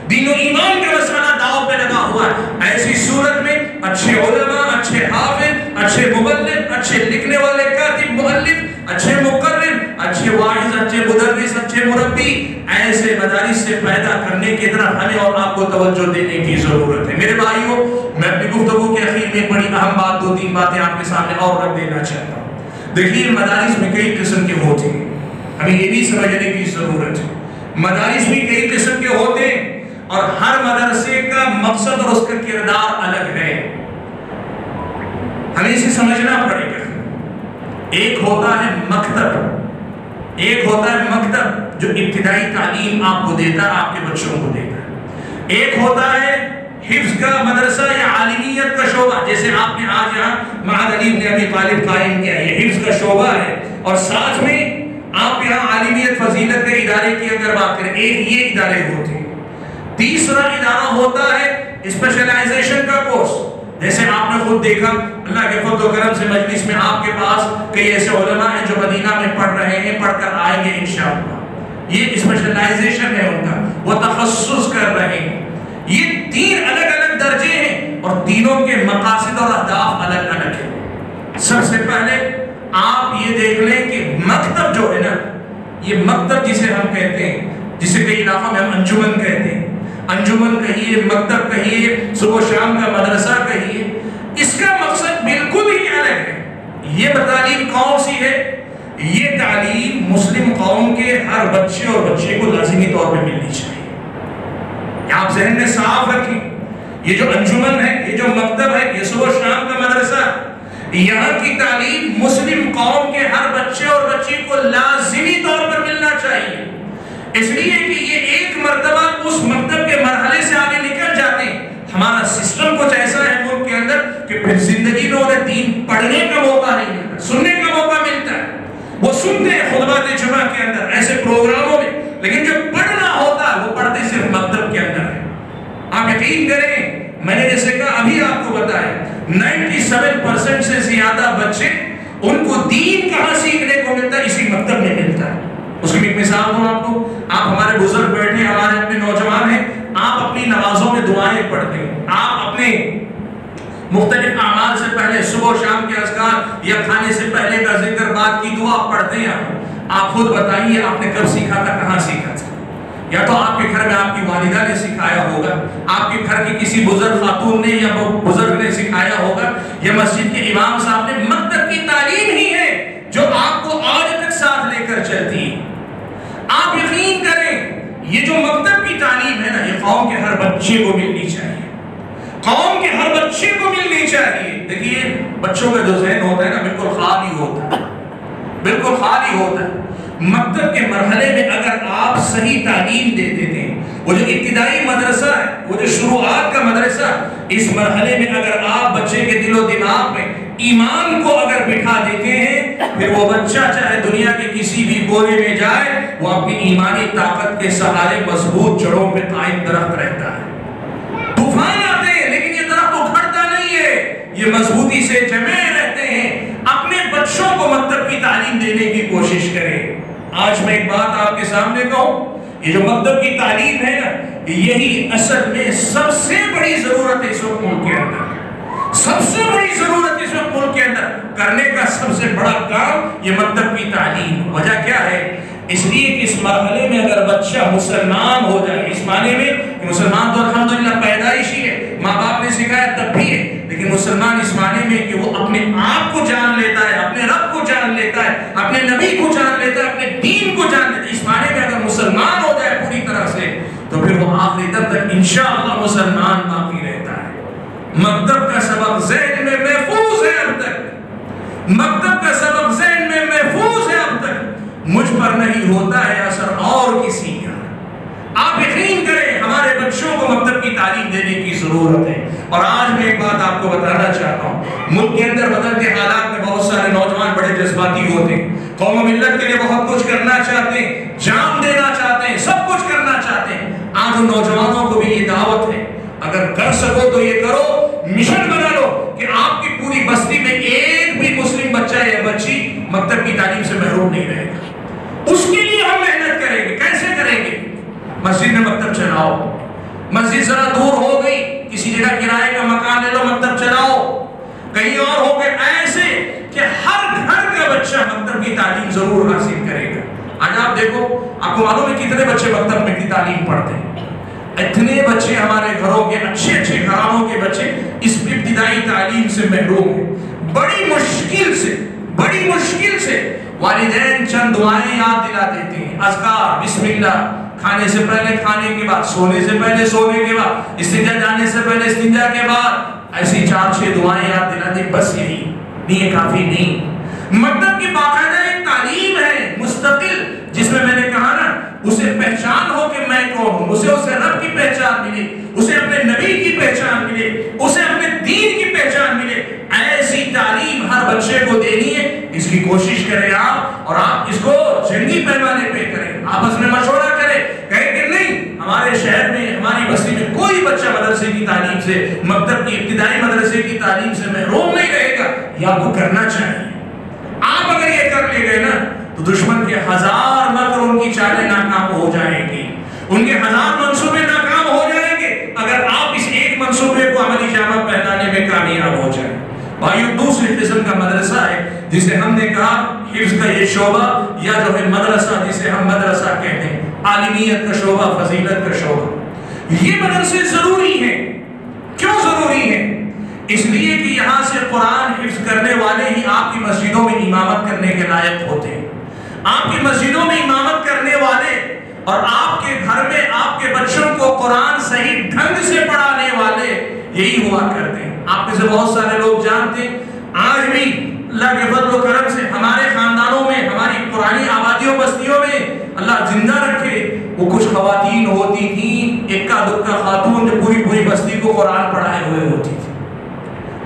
دین و ایمان کا مسئلہ داؤ پہ لگا ہوا ہے۔ ایسی صورت میں اچھے علماء، اچھے حافظ، اچھے مبلغ، اچھے لکھنے والے کاتب مؤلف، اچھے مقرر، اچھے واعظ، اچھے مدرس، اچھے مربی، ایسے مدارس سے پیدا کرنے کی طرف ہمیں اور آپ کو توجہ دینے کی ضرورت ہے۔ میرے بھائیوں، میں اپنی گفتگو کے اخیر میں بڑی اہم بات، 2-3 باتیں آپ کے سامنے اور رکھ دینا چاہتا ہوں۔ دیکھیے، مدارس میں کئی قسم کے ہوتے ہیں، ہمیں یہ بھی سمجھنے کی ضرورت ہے، مدارس بھی کئی قسم کے ہوتے ہیں، اور ہر مدرسے کا مقصد اور اس کا کردار الگ ہے، ہمیں اسے سمجھنا پڑے گا۔ ایک ہوتا ہے مکتب، ایک ہوتا ہے مکتب جو ابتدائی تعلیم آپ کو دیتا ہے، آپ کے بچوں کو دیتا ہے۔ ایک ہوتا ہے حفظ کا مدرسہ یا عالمیت کا شعبہ، جیسے آپ نے آج یہاں معہد علی بن ابی طالب قائم کیا، یہ حفظ کا شعبہ ہے، اور ساتھ میں آپ یہاں عالمیت فضیلت کے ادارے کی اگر بات کریں، ایک یہ ادارے ہوتے ہیں۔ تیسرا ادارہ ہوتا ہے اسپیشلائزیشن کا کورس، جیسے آپ نے خود دیکھا، اللہ کے فضل و کرم سے مجلس میں آپ کے پاس کئی ایسے علماء ہیں جو مدینہ میں پڑھ رہے ہیں، پڑھ کر آئیں گے انشاءاللہ، یہ اسپیشلائزیشن ہے ان کا، وہ تخصص کر رہے ہیں۔ یہ 3 الگ الگ درجے ہیں، اور تینوں کے مقاصد اور اہداف الگ الگ ہیں۔ سب سے پہلے آپ یہ دیکھ لیں کہ مکتب جو ہے نا، یہ مکتب جسے ہم کہتے ہیں، جسے کئی علاقوں میں ہم انجمن کہتے ہیں، انجمن کہیے، مکتب کہیے، صبح شام کا مدرسہ کہیے، اس کا مقصد بالکل ہی الگ ہے۔ یہ تعلیم کون سی ہے؟ یہ تعلیم مسلم قوم کے ہر بچے اور بچے کو لازمی طور پہ ملنی چاہیے۔ آپ ذہن میں صاف رکھیں، یہ جو انجمن ہے، یہ جو مکتب ہے، یہ صبح شام کا مدرسہ، یہاں کی تعلیم مسلم قوم کے ہر بچے اور بچی کو لازمی طور پر ملنا چاہیے، اس لیے کہ یہ ایک مرتبہ اس مکتب کے مرحلے سے آگے نکل جاتے ہیں، ہمارا سسٹم کچھ ایسا ہے ملک کے اندر کہ پھر زندگی میں انہیں دین پڑھنے کا موقع نہیں ملتا، سننے کا موقع ملتا ہے، وہ سنتے ہیں خطبات جمعہ کے اندر ایسے پروگراموں میں، لیکن جو پڑھنا ہوتا ہے وہ پڑھتے صرف مکتب کے اندر ہے۔ آپ یقین کریں، میں نے جیسے کہا ابھی آپ کو بتایا، 97% سے زیادہ بچے، ان کو دین کہاں سیکھنے کو ملتا ہے؟ اسی مکتب میں ملتا ہے۔ اس کی ایک مثال دوں آپ کو، آپ ہمارے بزرگ بیٹھے، ہمارے اپنے نوجوان ہیں، آپ اپنی نمازوں میں دعائیں پڑھتے ہیں، آپ اپنے مختلف اعمال سے پہلے صبح و شام کے اذکار یا کھانے سے پہلے کا ذکر، بعد کی دعا پڑھتے ہیں آپ خود بتائیے آپ نے کب سیکھا تھا، کہاں سیکھا تھا؟ یا تو آپ کے گھر میں آپ کی والدہ نے سکھایا ہوگا، آپ کے گھر کی کسی بزرگ خاتون نے یا بزرگ نے سکھایا ہوگا، یا مسجد کے امام صاحب نے۔ مکتب کی تعلیم ہی ہے جو آپ کو آج تک ساتھ لے کر چلتی ہے۔ آپ یقین کریں یہ جو مکتب کی تعلیم ہے نا، یہ قوم کے ہر بچے کو ملنی چاہیے، قوم کے ہر بچے کو ملنی چاہیے۔ دیکھیے بچوں کا جو ذہن ہوتا ہے نا بالکل خالی ہوتا ہے، بالکل خالی ہوتا ہے۔ مکتب کے مرحلے میں اگر آپ صحیح تعلیم دے دیتے ہیں، وہ جو ابتدائی مدرسہ ہے، وہ جو شروعات کا مدرسہ، اس مرحلے میں اگر آپ بچے کے دل و دماغ میں ایمان کو اگر بٹھا دیتے ہیں، پھر وہ بچہ چاہے دنیا کے کسی بھی کونے میں جائے، وہ اپنی ایمانی طاقت کے سہارے مضبوط جڑوں پہ قائم درخت رہتا ہے۔ طوفان آتے ہیں لیکن یہ درخت اکھڑتا نہیں ہے، یہ مضبوطی سے جمے رہتے ہیں۔ اپنے بچوں کو مکتب کی تعلیم دینے کی کوشش کریں۔ آج میں ایک بات آپ کے سامنے کہوں، یہ جو مکتب کی تعلیم ہے نا، یہی اصل میں سب سے بڑی ضرورت ہے اس وقت ملک کے اندر، سب سے بڑی ضرورت اس وقت ملک کے اندر کرنے کا سب سے بڑا کام یہ مکتب کی تعلیم۔ وجہ کیا ہے؟ اس لیے کہ اس مرحلے میں اگر بچہ مسلمان ہو جائے، اس معنی میں کہ مسلمان تو الحمدللہ پیدائشی ہے، ماں باپ نے سکھایا تب بھی ہے، لیکن مسلمان اس معنی میں کہ وہ اپنے آپ کو جان لیتا ہے، اپنے رب کو جان لیتا ہے، اپنے نبی کو جان لیتا ہے، اپنے دین کو جان لیتا ہے۔ اس معنی میں اگر مسلمان ہو جائے پوری طرح سے تو پھر وہ آخری دم تک انشاءاللہ مسلمان باقی رہتا ہے۔ مکتب کا سبق ذہن میں محفوظ ہے اب تک، مکتب کا سبق ذہن میں محفوظ ہے اب تک، مجھ پر نہیں ہوتا ہے اثر اور کسی کا۔ آپ یقین کریں ہمارے بچوں کو مکتب کی تعلیم دینے کی ضرورت ہے۔ اور آج میں ایک بات آپ کو بتانا چاہتا ہوں، ملک کے اندر بدلتے حالات میں بہت سارے نوجوان بڑے جذباتی ہوتے ہیں، قوم و ملت کے لیے بہت کچھ کرنا چاہتے ہیں، جان دینا چاہتے ہیں، سب کچھ کرنا چاہتے ہیں۔ آج ان نوجوانوں کو بھی یہ دعوت ہے، اگر کر سکو تو یہ کرو، مشن بنا لو کہ آپ کی پوری بستی میں ایک بھی مسلم بچہ یا بچی مکتب کی تعلیم سے محروم نہیں رہے گا۔ اس کے لیے ہم محنت کریں گے۔ کیسے کریں گے؟ مسجد میں مکتب چلاؤ، مسجد ذرا دور ہو گئی کسی جگہ کرائے کا مکان لے لو، مکتب چلاؤ، کہیں اور ہو گئے، ایسے کہ ہر گھر کا بچہ مکتب کی تعلیم ضرور حاصل کرے گا۔ آج آپ دیکھو، آپ کو معلوم ہے کتنے بچے مکتب میں کی تعلیم پڑھتے ہیں؟ اتنے بچے ہمارے گھروں کے اچھے اچھے گھرانوں کے بچے اس ابتدائی تعلیم سے محروم ہیں۔ بڑی مشکل سے والدین چند دعائیں یاد دلا دیتے ہیں، اذکار، بسم اللہ، کھانے سے پہلے، کھانے کے بعد، سونے سے پہلے، سونے کے بعد، استنجا جانے سے پہلے، استنجا کے بعد، ایسی 4-6 دعائیں یاد دلا دی، بس یہی نہیں، کافی نہیں۔ مکتب کی باقاعدہ ایک تعلیم ہے مستقل، جس میں نے کہا نا اسے پہچان ہو کہ میں کون ہوں، اسے رب کی پہچان ملے، اسے اپنے نبی کی پہچان ملے، اسے اپنے دین کی پہچان ملے۔ ایسی تعلیم ہر بچے کو دینی ہے، اس کی کوشش کریں آپ، اور آپ اس کو جنگی پیمانے پہ کریں، آپس میں مشورہ کریں، کہیں کہ نہیں ہمارے شہر میں، ہماری بستی میں کوئی بچہ مدرسے کی تعلیم سے، مکتب کی ابتدائی مدرسے کی تعلیم سے محروم نہیں رہے گا، یہ آپ کو کرنا چاہیے۔ آپ اگر یہ کر لے گئے نا تو دشمن کے 1000 مکر ان کی چالیں ناکام ہو جائیں گی، ان کے 1000 منصوبے ناکام ہو جائیں گے اگر آپ اس ایک منصوبے کو عملی جامہ پہنانے میں کامیاب ہو جائیں۔ بھائیو، دوسری قسم کا مدرسہ ہے جسے ہم نے کہا حفظ کا یہ شعبہ، یا جو ہے مدرسہ جسے ہم مدرسہ کہتے ہیں، عالمیت کا شعبہ، فضیلت کا شعبہ۔ یہ مدرسے ضروری ہیں۔ کیوں ضروری ہیں؟ اس لیے کہ یہاں سے قرآن حفظ کرنے والے ہی آپ کی مسجدوں میں امامت کرنے کے لائق ہوتے ہیں۔ آپ کی مسجدوں میں امامت کرنے والے اور آپ کے گھر میں آپ کے بچوں کو قرآن صحیح ڈھنگ سے پڑھانے والے یہی ہوا کرتے ہیں۔ آپ میں سے بہت سارے لوگ جانتے ہیں، آج بھی اللہ کے فضل و کرم سے ہمارے خاندانوں میں، ہماری پرانی آبادیوں بستیوں میں اللہ زندہ رکھے، وہ کچھ خواتین ہوتی تھیں، اکا دکا خاتون جو پوری بستی کو قرآن پڑھائے ہوئے ہوتی تھی۔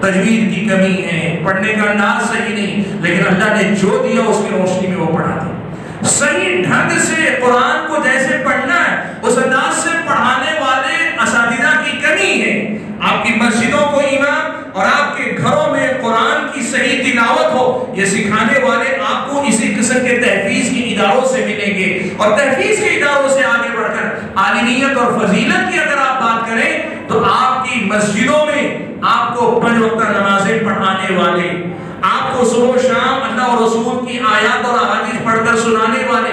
تجوید کی کمی ہے، پڑھنے کا انداز صحیح نہیں، لیکن اللہ نے جو دیا اس کی روشنی میں وہ پڑھا دی۔ صحیح ڈھنگ سے قرآن کو جیسے پڑھنا ہے اس انداز سے پڑھانے والے اساتذہ کی کمی ہے۔ آپ کی مسجدوں کو امام اور آپ کے گھروں میں قرآن کی صحیح تلاوت ہو، یہ سکھانے والے آپ کو اسی قسم کے تحفیظ کے اداروں سے ملیں گے، اور تحفیظ کے اداروں سے آگے بڑھ کر عالمیت اور فضیلت کی اگر آپ بات کریں تو آپ کی مسجدوں میں آپ کو 5 وقتہ نمازیں پڑھانے والے، آپ کو صبح و شام اللہ اور رسول کی آیات اور احادیث پڑھ کر سنانے والے،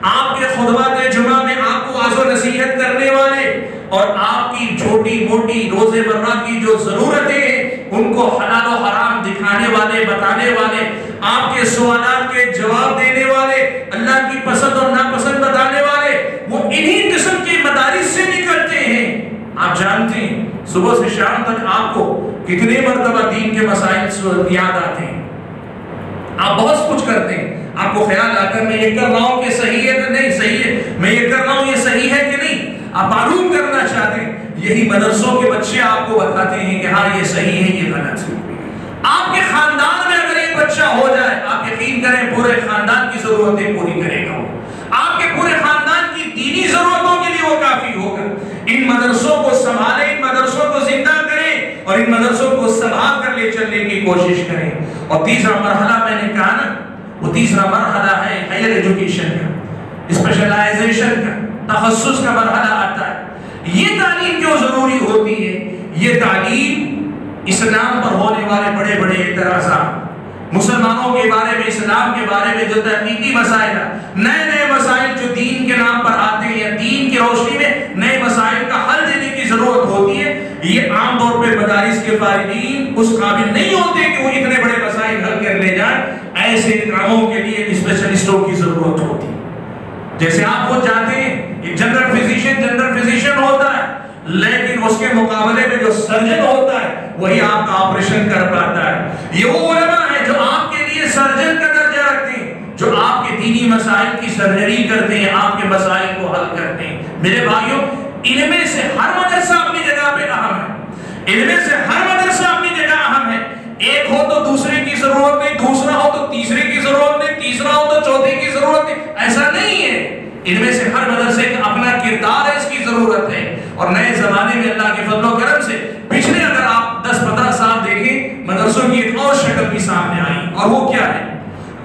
آپ کے خطبات جمعہ میں آپ کو وعظ و نصیحت کرنے والے، اور آپ کی چھوٹی موٹی روزے مرہ کی جو ضرورتیں ہیں ان کو حلال و حرام دکھانے والے، بتانے والے، آپ کے سوالات کے جواب دینے والے، اللہ کی پسند اور ناپسند بتانے والے، وہ انہی قسم کے مدارس سے نکلتے ہیں۔ آپ جانتے ہیں صبح سے شام تک آپ کو کتنے مرتبہ دین کے مسائل یاد آتے ہیں، آپ بہت کچھ کرتے ہیں، آپ کو خیال آتا ہے میں یہ کر رہا ہوں کہ صحیح ہے کہ نہیں صحیح ہے، میں یہ کر رہا ہوں یہ صحیح ہے کہ نہیں، آپ معلوم کرنا چاہتے ہیں۔ یہی مدرسوں کے بچے آپ کو بتاتے ہیں کہ ہاں یہ صحیح ہے یہ غلط ہے۔ آپ کے خاندان میں اگر ایک بچہ ہو جائے، آپ یقین کریں پورے خاندان کی ضرورتیں پوری کرے گا، آپ کے پورے خاندان کی دینی ضرورتوں کے لیے وہ کافی ہوگا۔ ان مدرسوں کو سنبھالیں، ان مدرسوں کو زندہ کریں اور ان مدرسوں کو سنبھال کر لے چلنے کی کوشش کریں۔ اور تیسرا مرحلہ میں نے کہا نا، وہ تیسرا مرحلہ ہے ہائر ایجوکیشن کا، اسپیشلائزیشن کا، تخصص کا مرحلہ آتا ہے۔ یہ تعلیم کیوں ضروری ہوتی ہے؟ یہ تعلیم اسلام پر ہونے والے بڑے بڑے اعتراضات، مسلمانوں کے بارے میں، اسلام کے بارے میں جو تحقیقی مسائل، نئے نئے مسائل جو دین کے نام پر آتے ہیں یا دین کی روشنی میں نئے مسائل کا حل دینے کی ضرورت ہوتی ہے، یہ عام طور پہ مدارس کے فارغین اس قابل نہیں ہوتے کہ وہ اتنے بڑے مسائل حل کر لے جائیں۔ ایسے کاموں کے لیے اسپیشلسٹوں کی ضرورت ہوتی ہے۔ جیسے آپ خود جانتے ہیں ایک جنرل فزیشین ہوتا ہے، لیکن اس کے مقابلے میں جو سرجن ہوتا ہے وہی آپ کا آپریشن کر پاتا ہے۔ یہ وہ علماء ہیں جو آپ کے لیے سرجن کا درجہ رکھتے ہیں، جو آپ کے دینی مسائل کی سرجری کرتے ہیں، آپ کے مسائل کو حل کرتے ہیں۔ میرے بھائیوں، ان میں سے ہر مدرسہ اپنی جگہ پہ اہم ہے، ان میں سے ہر مدرسہ اپنی جگہ اہم ہے۔ ایک ہو تو دوسرے کی ضرورت نہیں، دوسرا ہو تو تیسرے کی ضرورت نہیں، تیسرا ہو تو چوتھے کی ضرورت نہیں، ایسا نہیں ہے۔ ان میں سے ہر مدرسے کا اپنا کردار ہے، اس کی ضرورت ہے۔ اور نئے زمانے میں اللہ کے فضل و کرم سے پچھلے اگر آپ 10-15 سال دیکھیں، مدرسوں کی ایک اور شکل بھی سامنے آئی، اور وہ کیا ہے؟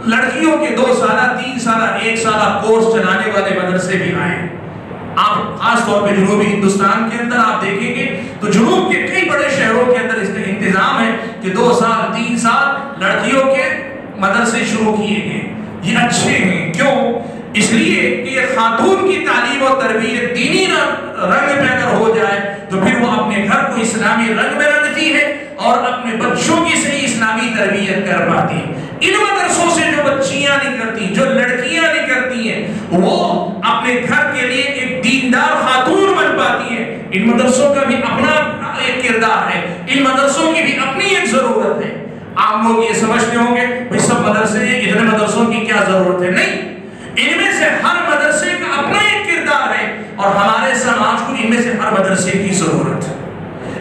لڑکیوں کے 2 سالہ 3 سالہ 1 سالہ کورس چلانے والے مدرسے بھی آئے۔ آپ خاص طور پہ جنوبی ہندوستان کے اندر آپ دیکھیں گے تو جنوب کے کئی بڑے شہروں کے اندر اس کا انتظام ہے کہ 2 سال 3 سال لڑکیوں کے مدرسے شروع کیے گئے۔ یہ اچھے ہیں، کیوں؟ اس لیے کہ یہ خاتون کی تعلیم و تربیت دینی رنگ میں اگر ہو جائے تو پھر وہ اپنے گھر کو اسلامی رنگ میں رکھتی ہے اور اپنے بچوں کی صحیح اسلامی تربیت کر پاتی ہے۔ ان مدرسوں سے جو بچیاں نکلتی، جو لڑکیاں نکلتی ہیں، وہ اپنے گھر کے لیے ایک دیندار خاتون بن پاتی ہیں۔ ان مدرسوں کا بھی اپنا ایک کردار ہے، ان مدرسوں کی بھی اپنی ایک ضرورت ہے۔ آپ لوگ یہ سمجھتے ہوں گے بھئی سب مدرسے ہیں، اتنے مدرسوں کی کیا ضرورت ہے؟ نہیں، ان میں سے ہر مدرسے کا اپنا ایک کردار ہے، اور ہمارے سماج کو ان میں سے ہر مدرسے کی ضرورت ہے،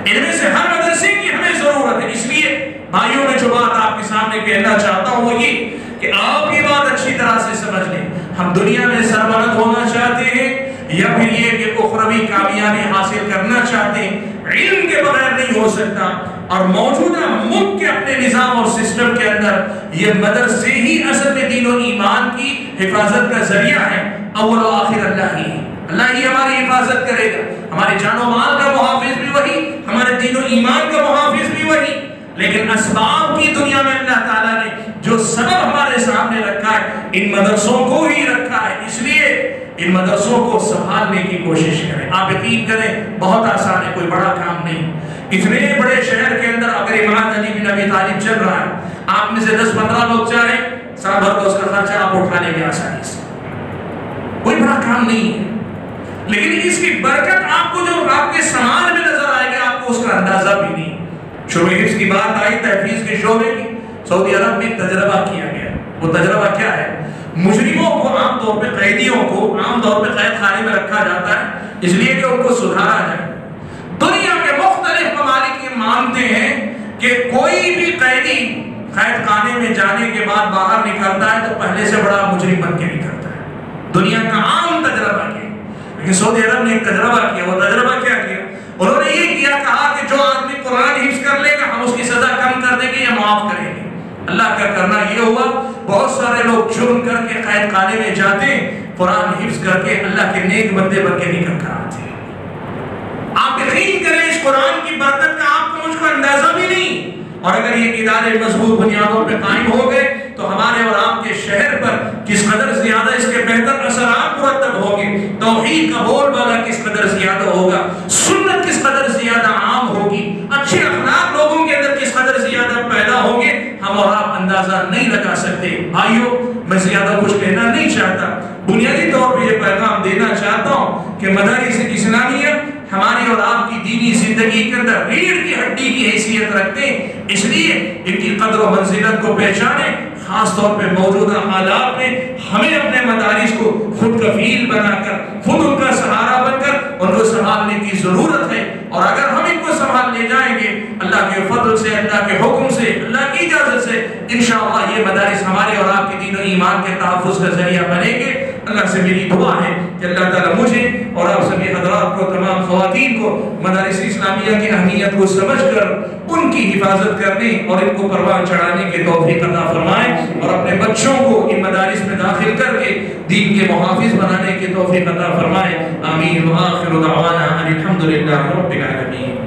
ان میں سے ہر مدرسے کی ہمیں ضرورت ہے۔ اس لیے بھائیوں میں جو بات آپ کے سامنے کہنا چاہتا ہوں وہ یہ کہ آپ یہ بات اچھی طرح سے سمجھ لیں، ہم دنیا میں سربلند ہونا چاہتے ہیں یا پھر یہ کہ اخروی کامیابی حاصل کرنا چاہتے ہیں، علم کے بغیر نہیں ہو سکتا۔ اور موجودہ ملک کے اپنے نظام اور سسٹم کے اندر یہ مدرسے ہی اصل میں دین و ایمان کی حفاظت کا ذریعہ ہے۔ اول و آخر اللہ ہی، اللہ ہی ہماری حفاظت کرے گا، ہمارے جان و مال کا محافظ بھی وہی، ہمارے دین و ایمان کا محافظ بھی وہی۔ لیکن اسباب کی دنیا میں اللہ تعالیٰ نے جو سبب ہمارے سامنے رکھا ہے ان مدرسوں کو ہی رکھا ہے، اس لیے ان مدرسوں کو سنبھالنے کی کوشش کریں۔ آپ یقین کریں بہت آسان ہے، کوئی بڑا کام نہیں۔ اتنے بڑے شہر کے اندر اگر امام علی بن ابی طالب چل رہا ہے، آپ میں سے 10-15 لوگ چاہیں سال بھر کا اس کا خرچہ آپ اٹھا لیں گے آسانی سے، کوئی بڑا کام نہیں ہے۔ لیکن اس کی برکت آپ کو جو آپ کے سماج میں نظر آئے گا آپ کو اس کا اندازہ بھی نہیں۔ شعبہ حفظ کی بات آئی، تحفیظ کے شعبے کی، سعودی عرب میں ایک تجربہ کیا گیا۔ وہ تجربہ کیا ہے؟ مجرموں کو عام طور پہ، قیدیوں کو عام طور پہ قید خانے میں رکھا جاتا ہے اس لیے کہ ان کو سدھارا جائے۔ دنیا کے مختلف ممالک یہ مانتے ہیں کہ کوئی بھی قیدی قید خانے میں جانے کے بعد باہر نکلتا ہے تو پہلے سے بڑا مجرم بن کے نکلتا ہے۔ دنیا کا عام تجربہ کیا، لیکن سعودی عرب نے ایک تجربہ کیا۔ وہ تجربہ کیا کیا؟ انہوں نے یہ کیا، کہا کہ جو آدمی قرآن حفظ کر لے گا ہم اس کی سزا کم کر دیں گے یا معاف کریں گے۔ اللہ کا کرنا یہ ہوا، بہت سارے لوگ جرم کر کے قید خانے میں جاتے ہیں، قرآن حفظ کر کے اللہ کے نیک بندے بن کے نکل کر آتے ہیں۔ آپ کے یقین کریں اس قرآن کی برکت کا آپ کو مجھ کو اندازہ بھی نہیں۔ اور اگر یہ ادارے مضبوط بنیادوں پہ قائم ہو گئے تو ہمارے اور آپ کے شہر پر کس قدر زیادہ اس کے بہتر اثرات مرتب ہوں گے، توحید کا بول بالا کس قدر زیادہ ہوگا، سنت کس قدر زیادہ عام ہوگی، اچھے اخلاق لوگوں کے اندر کس قدر زیادہ پیدا ہوں گے، ہم اور آپ اندازہ نہیں لگا سکتے۔ بھائیو، میں زیادہ کچھ کہنا نہیں چاہتا، بنیادی طور پہ یہ پیغام دینا چاہتا ہوں کہ مدارس اسلامیہ ہماری اور آپ کی دینی زندگی کے اندر ریڑھ کی ہڈی کی حیثیت رکھتے ہیں، اس لیے ان کی قدر و منزلت کو پہچانیں۔ خاص طور پہ موجودہ حالات میں ہمیں اپنے مدارس کو خود کفیل بنا کر، خود ان کا سہارا بن کر ان کو سنبھالنے کی ضرورت ہے، اور اگر ہم ان کو سنبھال لے جائیں گے اللہ کے فضل سے، اللہ کے حکم سے، اللہ کی اجازت سے، انشاءاللہ یہ مدارس ہمارے اور آپ کے دین و ایمان کے تحفظ کا ذریعہ بنیں گے۔ اللہ سے میری دعا ہے کہ اللہ تعالیٰ مجھے اور آپ سبھی حضرات کو، تمام خواتین کو مدارس اسلامیہ کی اہمیت کو سمجھ کر ان کی حفاظت کرنے اور ان کو پروان چڑھانے کے توفیق عطا فرمائیں، اور اپنے بچوں کو ان مدارس میں داخل کر کے دین کے محافظ بنانے کے توفیق عطا فرمائیں۔ آمین وآخر دعوانا ان الحمدللہ رب العالمین۔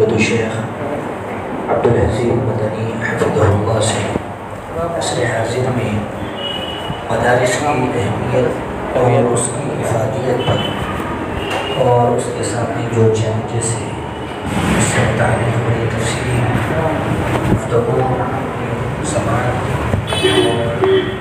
الشیخ عبدالعزیز مدنی حفظہ اللہ سے عصر حاضر میں مدارس کی اہمیت اور اس کی افادیت پر اور اس کے سامنے جو چیلنجز ہیں اس سے متعلق بڑی تفصیلی گفتگو سماعت اور